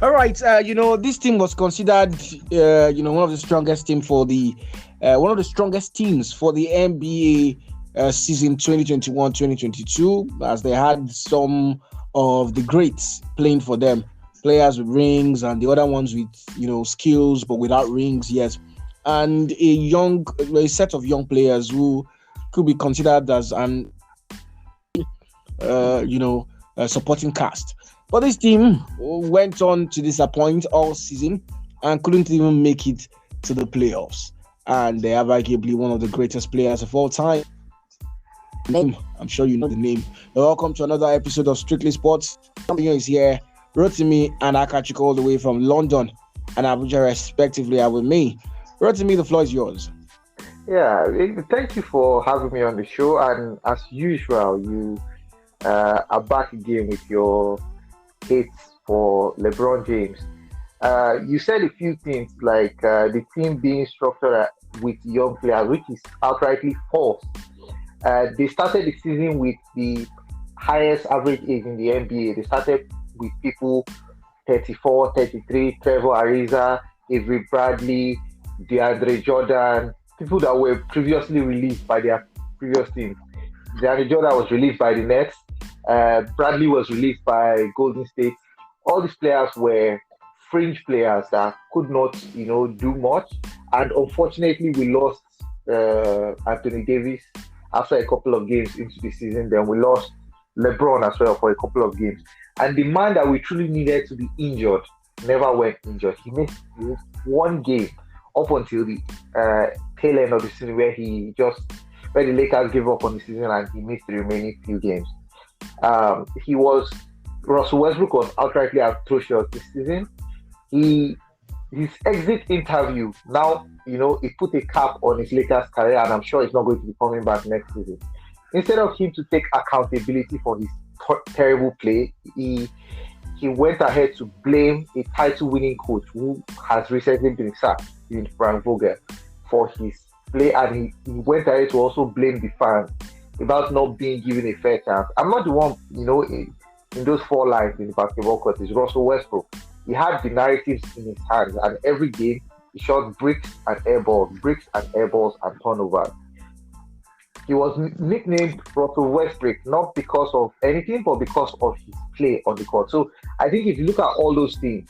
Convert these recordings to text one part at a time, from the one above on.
All right. This team was considered, one of the strongest teams for the NBA season 2021-2022, as they had some of the greats playing for them, players with rings and the other ones with skills but without rings. Yes, and a set of young players who could be considered as an supporting cast. But this team went on to disappoint all season and couldn't even make it to the playoffs. And they have arguably one of the greatest players of all time. I'm sure you know the name. Welcome to another episode of Strictly Sports. Something is here. Rotimi and Akachukwu all the way from London and Abuja respectively are with me. Rotimi, the floor is yours. Yeah, thank you for having me on the show. And as usual, you are back again with your hates for LeBron James. You said a few things like the team being structured with young players, which is outrightly false. They started the season with the highest average age in the NBA. They started with people 34, 33, Trevor Ariza, Avery Bradley, DeAndre Jordan, people that were previously released by their previous teams. DeAndre Jordan was released by the Nets. Bradley was released by Golden State. All these players were fringe players that could not, do much. And unfortunately, we lost Anthony Davis after a couple of games into the season. Then we lost LeBron as well for a couple of games. And the man that we truly needed to be injured never went injured. He missed one game up until the tail end of the season where the Lakers gave up on the season and he missed the remaining few games. Russell Westbrook was outrightly atrocious this season. His exit interview now, he put a cap on his Lakers career, and I'm sure he's not going to be coming back next season. Instead of him to take accountability for his terrible play, he went ahead to blame a title-winning coach who has recently been sacked, in Frank Vogel, for his play, and he went ahead to also blame the fans about not being given a fair chance. I'm not the one, in those four lines in the basketball court. Is Russell Westbrook. He had the narratives in his hands, and every game he shot bricks and airballs and turnovers. He was nicknamed Russell Westbrook not because of anything, but because of his play on the court. So I think if you look at all those things,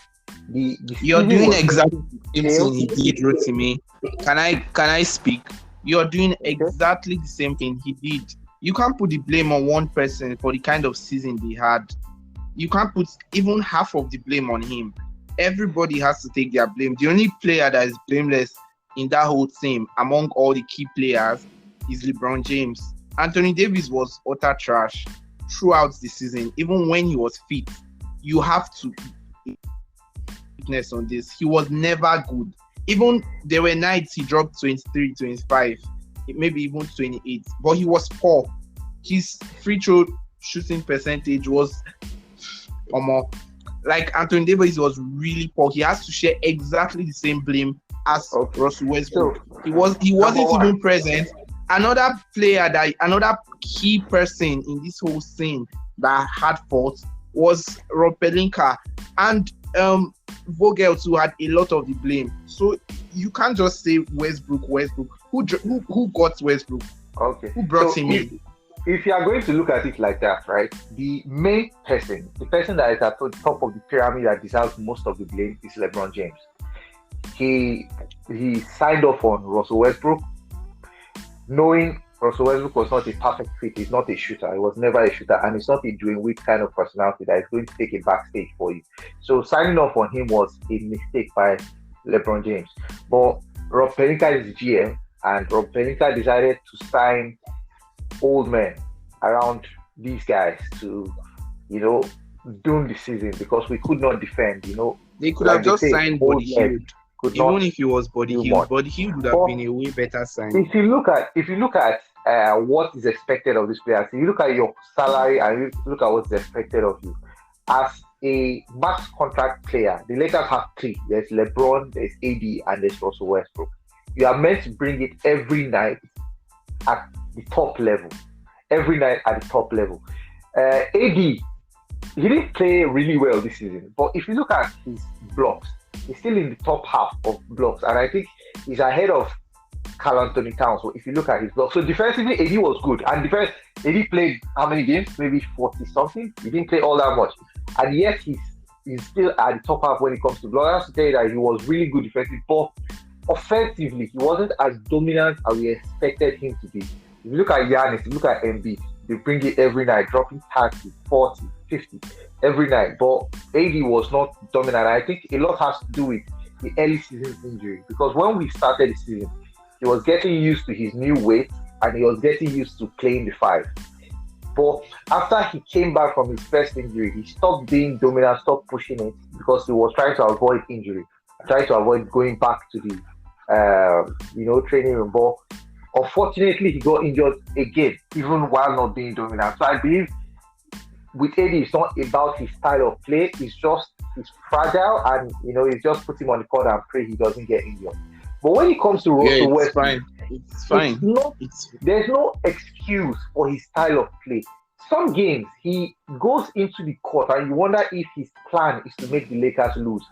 you're doing exactly the same thing he did, Rotimi. Can I speak? You're doing exactly the same thing he did. You can't put the blame on one person for the kind of season they had. You can't put even half of the blame on him. Everybody has to take their blame. The only player that is blameless in that whole team among all the key players is LeBron James. Anthony Davis was utter trash throughout the season. Even when he was fit, you have to witness on this. He was never good. Even there were nights he dropped 23, 25, maybe even 28, but he was poor. His free throw shooting percentage was like Anthony Davis was really poor. He has to share exactly the same blame as Russell Westbrook. He wasn't even present. Another key person in this whole scene that had fault was Rob Pelinka, and Vogel too had a lot of the blame. So you can't just say Westbrook. Who got Westbrook? Okay. Who brought him in? If you are going to look at it like that, right, the main person, the person that is at the top of the pyramid that deserves most of the blame is LeBron James. He signed off on Russell Westbrook, knowing Russell Westbrook was not a perfect fit. He's not a shooter. He was never a shooter, and he's not a Dwayne Wade kind of personality that is going to take a backstage for you. So signing off on him was a mistake by LeBron James. But Rob Pelinka is the GM, and Rob Pelinka decided to sign old men around these guys to, during the season, because we could not defend, They could have just signed Body Hield. Even if he was Body Hield, Body Hield would have been a way better sign. If you look at what is expected of these players, if you look at your salary and you look at what's expected of you, as a max contract player, the Lakers have three. There's LeBron, there's AD, and there's Russell Westbrook. You are meant to bring it every night at the top level. AD he didn't play really well this season. But if you look at his blocks, he's still in the top half of blocks, and I think he's ahead of Karl Anthony Towns. So if you look at his blocks, so defensively, AD was good, and AD played how many games? Maybe 40 something. He didn't play all that much, and yet he's still at the top half when it comes to blocks. I have to tell you that he was really good defensively, but offensively, he wasn't as dominant as we expected him to be. If you look at Giannis, if you look at Embiid, they bring it every night, dropping 30, 40, 50 every night. But AD was not dominant. I think a lot has to do with the early season injury, because when we started the season, he was getting used to his new weight and he was getting used to playing the 5. But after he came back from his first injury, he stopped being dominant, stopped pushing it, because he was trying to avoid injury, trying to avoid going back to the training room. But unfortunately, he got injured again, even while not being dominant. So I believe with AD, it's not about his style of play. He's fragile, and he's just put him on the court and pray he doesn't get injured. But when it comes to Russell Westbrook, it's fine. There's no excuse for his style of play. Some games he goes into the court and you wonder if his plan is to make the Lakers lose.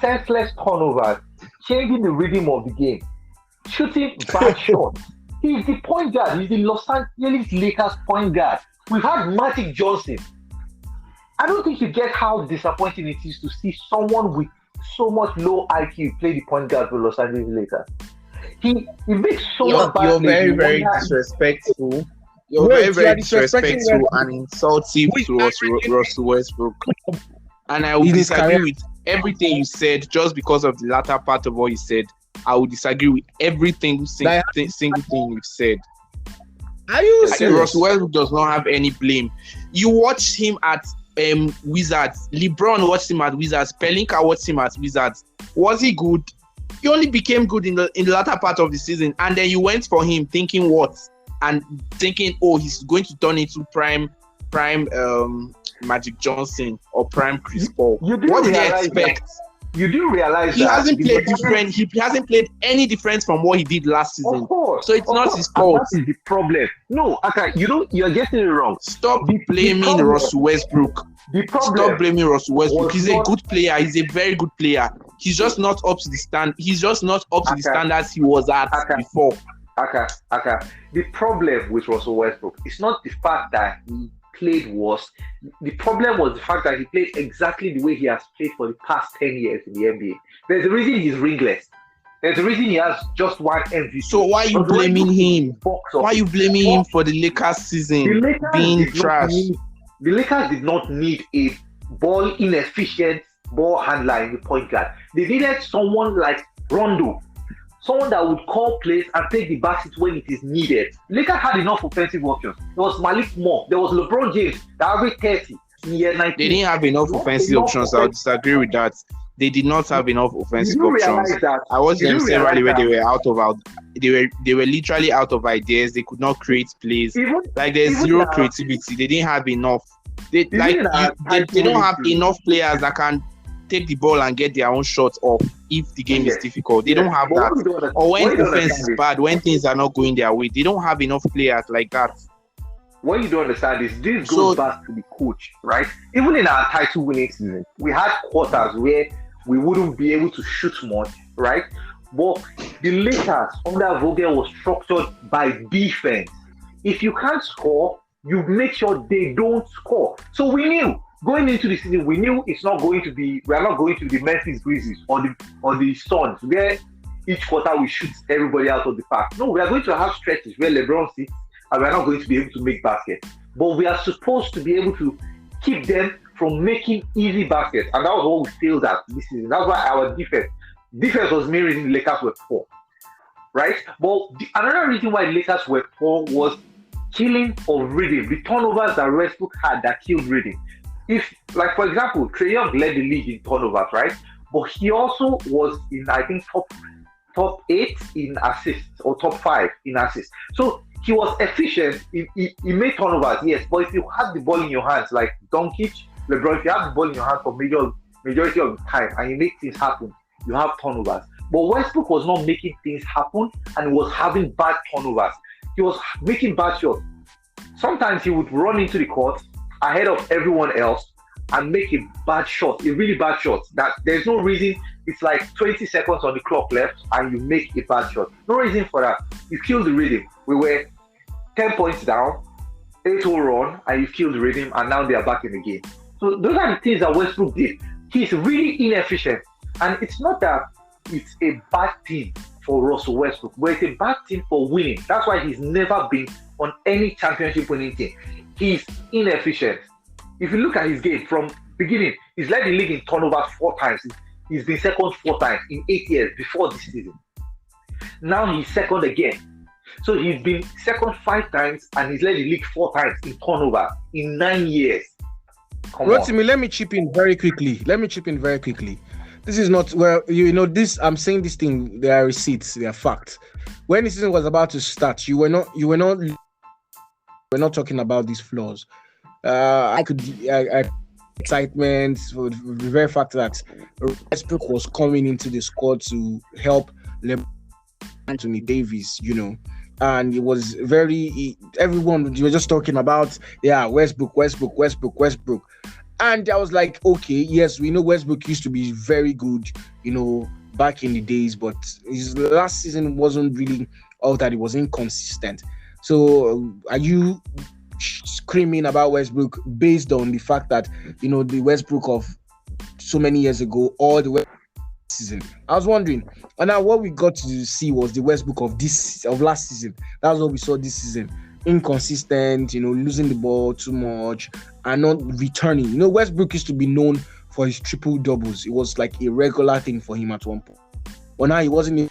Senseless turnovers, changing the rhythm of the game, shooting bad shots. He's the point guard. He's the Los Angeles Lakers point guard. We've had Magic Johnson. I don't think you get how disappointing it is to see someone with so much low IQ play the point guard for Los Angeles Lakers. He makes so much bad. You're very, very disrespectful. You're very disrespectful and insulting to Russell Westbrook. And I will disagree with everything you said just because of the latter part of what you said. I will disagree with everything single thing you said. Are you serious? Russell Westbrook does not have any blame. You watched him at Wizards. LeBron watched him at Wizards. Pelinka watched him at Wizards. Was he good? He only became good in the latter part of the season, and then you went for him thinking what? And thinking, oh, he's going to turn into prime Magic Johnson or prime Chris Paul. What did you expect? You do realize he hasn't played different. He hasn't played any difference from what he did last season. Of course, so it's not his fault. That is the problem. No, okay, you're getting it wrong. Stop blaming Russell Westbrook. Stop blaming Russell Westbrook. He's a good player. He's a very good player. He's just not up to the stand. He's just not up to the standards he was at before. Okay. The problem with Russell Westbrook is not the fact that he played worse. The problem was the fact that he played exactly the way he has played for the past 10 years in the NBA. There's a reason he's ringless. There's a reason he has just one MVP. So why are you blaming him? Why are you blaming him for the Lakers season being trash? The Lakers did not need a ball inefficient ball handler in the point guard. They needed someone like Rondo. Someone that would call plays and take the basket when it is needed. Lakers had enough offensive options. There was Malik Monk. There was LeBron James that averaged 30 in year 19. They didn't have enough offensive options. I would disagree with that. They did not have enough offensive options. I watched them severally where they were literally out of ideas. They could not create plays. There's zero creativity. They didn't have enough. They don't have enough players that can take the ball and get their own shots off if the game is difficult. They don't have that. Or when offense is bad, when things are not going their way, they don't have enough players like that. What you don't understand is this goes back to the coach, right? Even in our title winning season, we had quarters where we wouldn't be able to shoot much, right? But the Lakers under Vogel was structured by defense. If you can't score, you make sure they don't score. So we knew going into the season, we knew we are not going to be the Memphis Grizzlies or the Suns where each quarter we shoot everybody out of the park. No, we are going to have stretches where LeBron sits and we are not going to be able to make baskets. But we are supposed to be able to keep them from making easy baskets. And that was what we failed at this season. That's why our defense was main reason the Lakers were poor. Right? But another reason why the Lakers were poor was killing of rhythm. The turnovers that Westbrook had that killed rhythm. If, like, for example, Trae Young led the league in turnovers, right? But he also was in, I think, top 8 in assists or top 5 in assists. So he was efficient. He made turnovers, yes. But if you have the ball in your hands, like Doncic, LeBron, if you have the ball in your hands for majority of the time and you make things happen, you have turnovers. But Westbrook was not making things happen and he was having bad turnovers. He was making bad shots. Sometimes he would run into the court ahead of everyone else and make a bad shot, a really bad shot, that there's no reason. It's like 20 seconds on the clock left and you make a bad shot. No reason for that. You kill the rhythm. We were 10 points down, 8-0 run, and you kill the rhythm, and now they are back in the game. So those are the things that Westbrook did. He's really inefficient. And it's not that it's a bad thing for Russell Westbrook, but it's a bad thing for winning. That's why he's never been on any championship winning team. He's inefficient. If you look at his game from beginning, he's led the league in turnover 4 times. He's been second 4 times in 8 years before this season. Now he's second again. So he's been second 5 times and he's led the league 4 times in turnover in 9 years. Rotimi, let me chip in very quickly. This is not, well, this, I'm saying this thing, they are receipts, they are facts. When the season was about to start, we're not talking about these flaws. I excitement for the very fact that Westbrook was coming into the squad to help Anthony Davis, and it was everyone, you were just talking about, Westbrook. And I was like, okay, yes, we know Westbrook used to be very good, back in the days, but his last season wasn't really all that. It was inconsistent. So are you screaming about Westbrook based on the fact that the Westbrook of so many years ago or the season? I was wondering. And now what we got to see was the Westbrook of last season. That's what we saw this season. Inconsistent, losing the ball too much and not returning. Westbrook used to be known for his triple doubles. It was like a regular thing for him at one point. But now he wasn't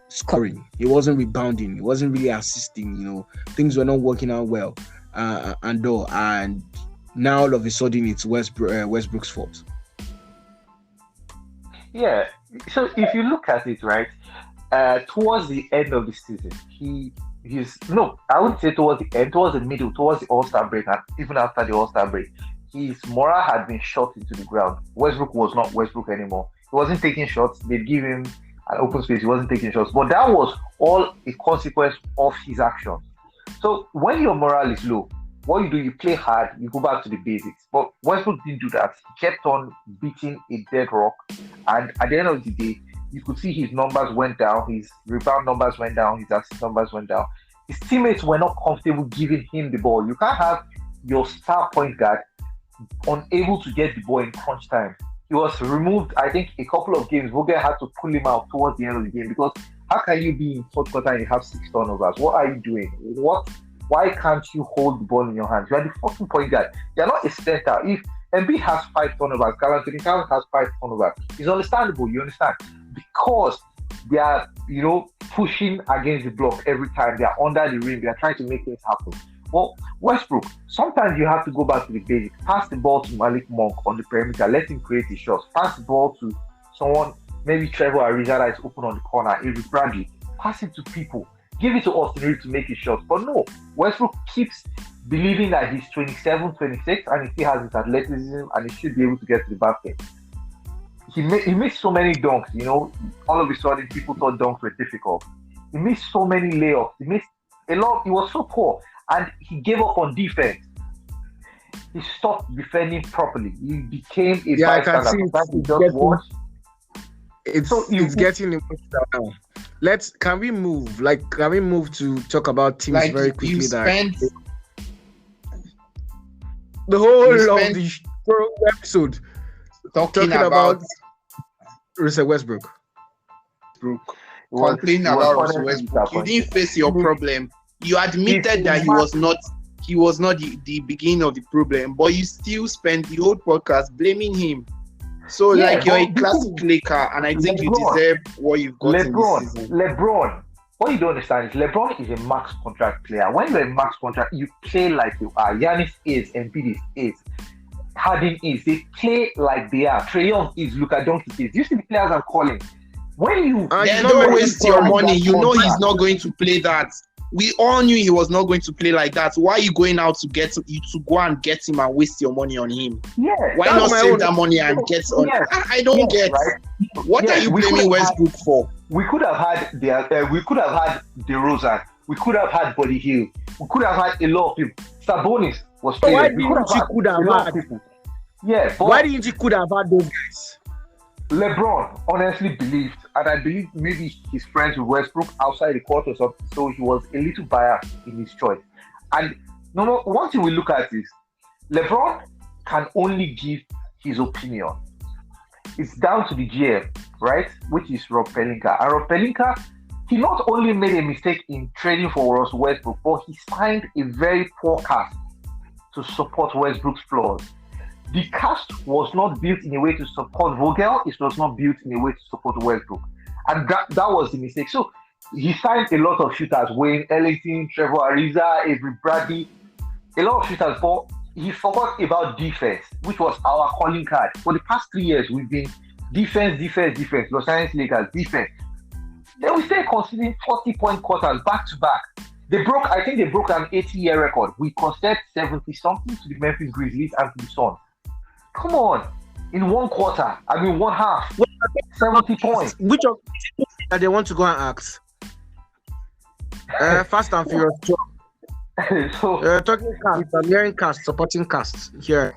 scoring, he wasn't rebounding, he wasn't really assisting. Things were not working out well. And now all of a sudden it's Westbrook's fault. Yeah. So if you look at it, right, towards the end of the season, I wouldn't say towards the end, towards the middle, towards the All-Star break, and even after the All-Star break, his morale had been shot into the ground. Westbrook was not Westbrook anymore. He wasn't taking shots. They'd give him an open space. He wasn't taking shots. But that was all a consequence of his actions. So when your morale is low, what you do, you play hard, you go back to the basics. But Westbrook didn't do that. He kept on beating a dead rock. And at the end of the day, you could see his numbers went down, his rebound numbers went down, his assist numbers went down. His teammates were not comfortable giving him the ball. You can't have your star point guard unable to get the ball in crunch time. He was removed, I think, a couple of games. Vogel had to pull him out towards the end of the game because how can you be in fourth quarter and you have 6 turnovers? What are you doing? Why can't you hold the ball in your hands? You are the fucking point guard. You're not a center. If Embiid has 5 turnovers, Anthony Davis has 5 turnovers, it's understandable, you understand? Because they are, pushing against the block every time. They are under the rim. They are trying to make things happen. Well, Westbrook, sometimes you have to go back to the basics. Pass the ball to Malik Monk on the perimeter. Let him create his shots. Pass the ball to someone, maybe Trevor Ariza that is open on the corner, Avery Bradley. Pass it to people. Give it to Austin Reeves to make his shots. But no, Westbrook keeps believing that he's 27, 26 and he still has his athleticism and he should be able to get to the basket. He missed so many dunks, all of a sudden people thought dunks were difficult. He missed so many layups. He missed a lot. He was so poor and he gave up on defense. He stopped defending properly. He became a bystander. It's getting emotional now. Can we move to talk about teams very quickly? The whole of the episode talking about Russell Westbrook. Complaining about Russell Westbrook. You didn't face your problem. You admitted that he was not the beginning of the problem, but you still spent the whole podcast blaming him. So you're a classic Laker, and I think you deserve what you've got in this season. LeBron, what you don't understand is LeBron is a max contract player. When you're a max contract, you play like you are. Giannis is, Embiid is. Harden is. They play like they are. Trae Young is. Luka Doncic is. You see the players I'm calling. When you don't waste your money, you know he's not going to play that. We all knew he was not going to play like that. Why are you going out to go and get him and waste your money on him? Yeah. Why not save that money and get on? Yes. I don't get. Right? What are you blaming Westbrook for? We could have had DeRozan. We could have had Buddy Hield. We could have had a lot of people. Sabonis was playing. Why didn't you could have had? Yeah, but Why didn't he could have had those guys? LeBron honestly believed, and I believe maybe he's friends with Westbrook outside the court or something, so he was a little biased in his choice. And one thing we look at is LeBron can only give his opinion. It's down to the GM, right? Which is Rob Pelinka. And Rob Pelinka, he not only made a mistake in trading for Russell Westbrook, but he signed a very poor cast to support Westbrook's flaws. The cast was not built in a way to support Vogel. It was not built in a way to support Westbrook. And that was the mistake. So he signed a lot of shooters, Wayne Ellington, Trevor Ariza, Avery Bradley, a lot of shooters, but he forgot about defense, which was our calling card. For the past 3 years, we've been defense. Los Angeles Lakers, defense. Then we started conceding 40-point quarters back to back. I think they broke an 80-year record. We conceded 70-something to the Memphis Grizzlies and to the Suns. Come on. In one half. 70 points. Which of that they want to go and ask? Fast and Furious 12. So talking cast, I'm hearing cast, supporting cast here.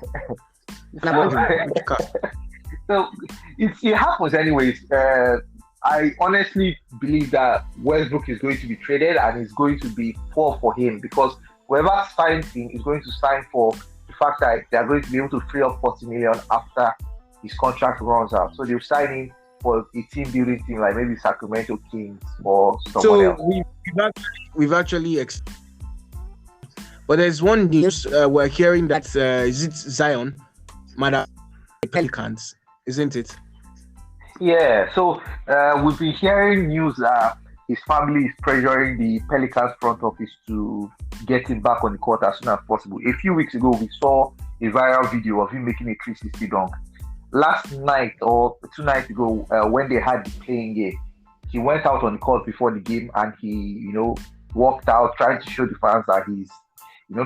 So it happens anyways. I honestly believe that Westbrook is going to be traded and it's going to be poor for him because whoever signs him is going to sign for the fact that they are going to be able to free up 40 million after his contract runs out. So they'll sign him for a team building team like maybe Sacramento Kings or someone else. We've actually but there's one news we're hearing that is it Zion, Mother Pelicans, isn't it? Yeah, so we've been hearing news that his family is pressuring the Pelicans front office to get him back on the court as soon as possible. A few weeks ago, we saw a viral video of him making a 360 dunk. Last night or 2 nights ago, when they had the playing game, he went out on the court before the game and he, walked out trying to show the fans that he's,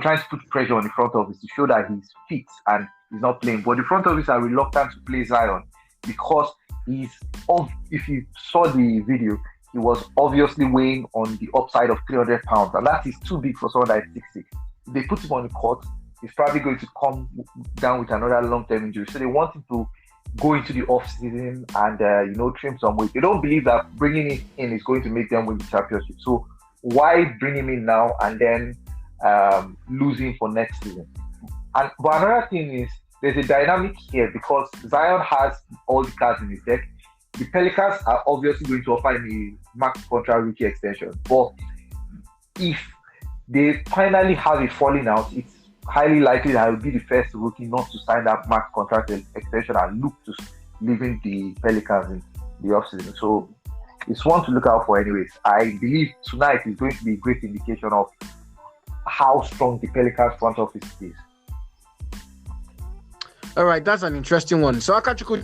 trying to put pressure on the front office to show that he's fit and he's not playing. But the front office are reluctant to play Zion because if you saw the video, he was obviously weighing on the upside of 300 pounds, and that is too big for someone that is 6'6". If they put him on the court, he's probably going to come down with another long-term injury. So they want him to go into the off-season and, trim some weight. They don't believe that bringing him in is going to make them win the championship. So why bring him in now and then lose him for next season? But another thing is, there's a dynamic here because Zion has all the cards in his deck. The Pelicans are obviously going to offer him a max contract rookie extension. But if they finally have a falling out, it's highly likely that he will be the first rookie not to sign that max contract extension and look to leaving the Pelicans in the offseason. So it's one to look out for anyways. I believe tonight is going to be a great indication of how strong the Pelicans front office is. All right, that's an interesting one. So Akachukwu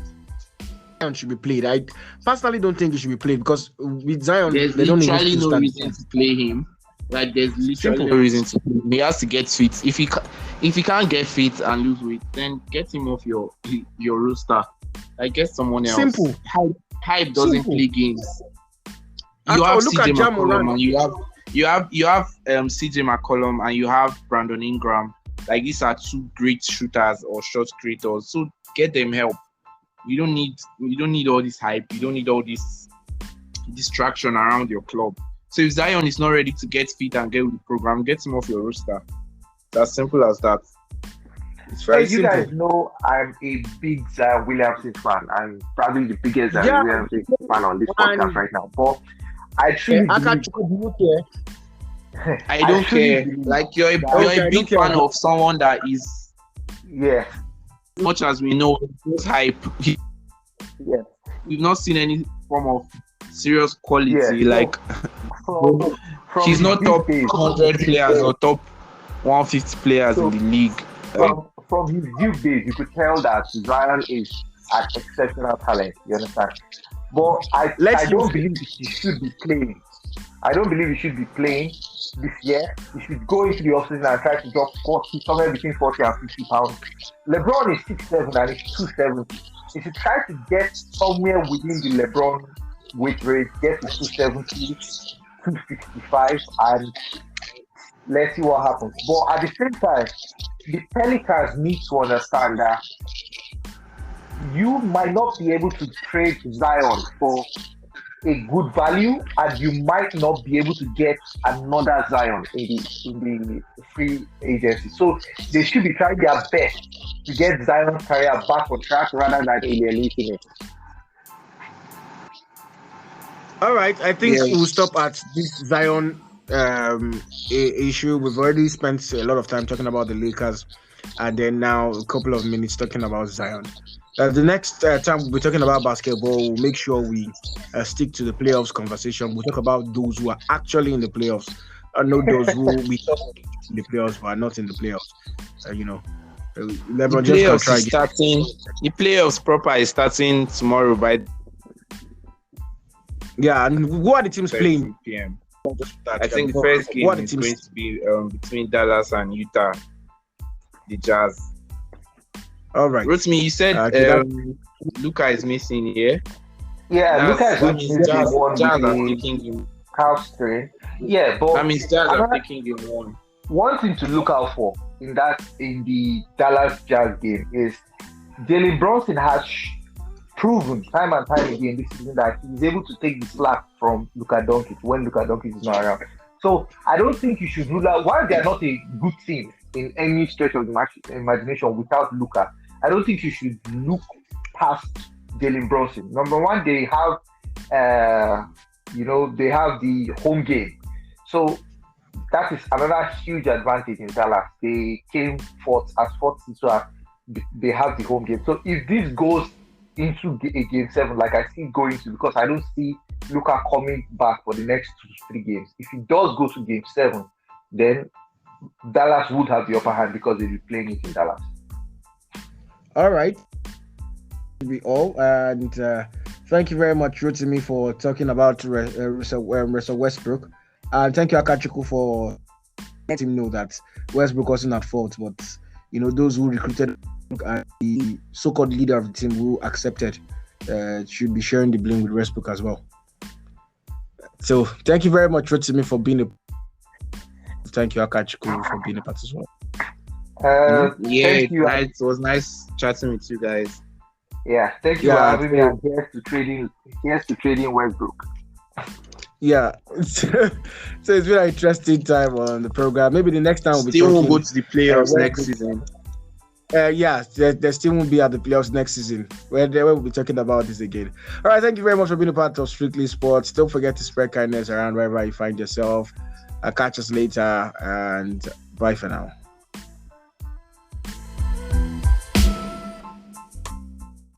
should be played. I personally don't think he should be played because with Zion, they don't literally no reason to play him. Like there's literally no reason to play him. He has to get fit. If he can't get fit and lose weight, then get him off your roster. Like get someone else. Simple. Hype doesn't play games. You have CJ McCollum and you have CJ McCollum and you have Brandon Ingram. Like these are 2 great shooters or shot creators. So get them help. You don't need all this hype. You don't need all this distraction around your club. So if Zion is not ready to get fit and get with the program, get him off your roster. It's as simple as that. It's very simple. You guys know I'm a big Zion Williamson fan. I'm probably the biggest Zion Williamson fan on this podcast right now. But I truly I don't care. Like you're a big fan of someone that is, as much as we know, it's hype. We've not seen any form of serious quality. Like he's not top 100 players or top 150 players in the league. From his youth days, you could tell that Zion is an exceptional talent. You understand? But I don't believe he should be playing. I don't believe he should be playing this year. He should go into the offseason and try to drop 40, somewhere between 40 and 50 pounds. LeBron is 6'7" and he's 270. He should try to get somewhere within the LeBron weight rate, get to 270, 265, and let's see what happens. But at the same time, the Pelicans need to understand that you might not be able to trade Zion for a good value, and you might not be able to get another Zion in the free agency. So they should be trying their best to get Zion's career back on track rather than alienating it. All right, I think we'll stop at this Zion issue. We've already spent a lot of time talking about the Lakers, and then now a couple of minutes talking about Zion. The next time we'll be talking about basketball, we'll make sure we stick to the playoffs conversation. We'll talk about those who are actually in the playoffs, not those who we talk in the playoffs but are not in the playoffs. LeBron the playoffs is starting. The playoffs proper is starting tomorrow by. Yeah, and who are the teams playing? PM. I think the first game is going to be between Dallas and Utah, the Jazz. All right. Rotimi, you said Luka is missing, yeah? Yeah, Luka is missing. Jazz are taking him. Calf strain. Yeah, but that means Jazz are taking him one. One thing to look out for in the Dallas Jazz game is Jalen Brunson has proven time and time again this season that he's able to take the slack from Luka Doncic when Luka Doncic is not around. So I don't think you should rule out, while they are not a good team in any stretch of the imagination without Luka, I don't think you should look past Jalen Brunson. Number one, they have they have the home game. So that is another huge advantage in Dallas. They came fourth, so they have the home game. So if this goes into a game 7, like I see going to, because I don't see Luka coming back for the next 2-3 games. If it does go to game 7, then Dallas would have the upper hand because they'll be playing it in Dallas. All right. We all, and thank you very much, Rotimi, for talking about Russell Westbrook. And thank you, Akachukwu, for letting him know that Westbrook wasn't at fault, but those who recruited and the so-called leader of the team who accepted should be sharing the blame with Westbrook as well. So thank you very much, Rotimi, for being thank you, Akachukwu, for being a part as well. Thank you. It was nice chatting with you guys. Yeah, thank you for having me. And here's to trading Westbrook. Yeah, so it's been an interesting time on the program. Maybe the next time we'll still go to the playoffs next season. They still won't be at the playoffs next season. Where we'll be talking about this again. All right, thank you very much for being a part of Strictly Sports. Don't forget to spread kindness around wherever you find yourself. I'll catch us later, and bye for now.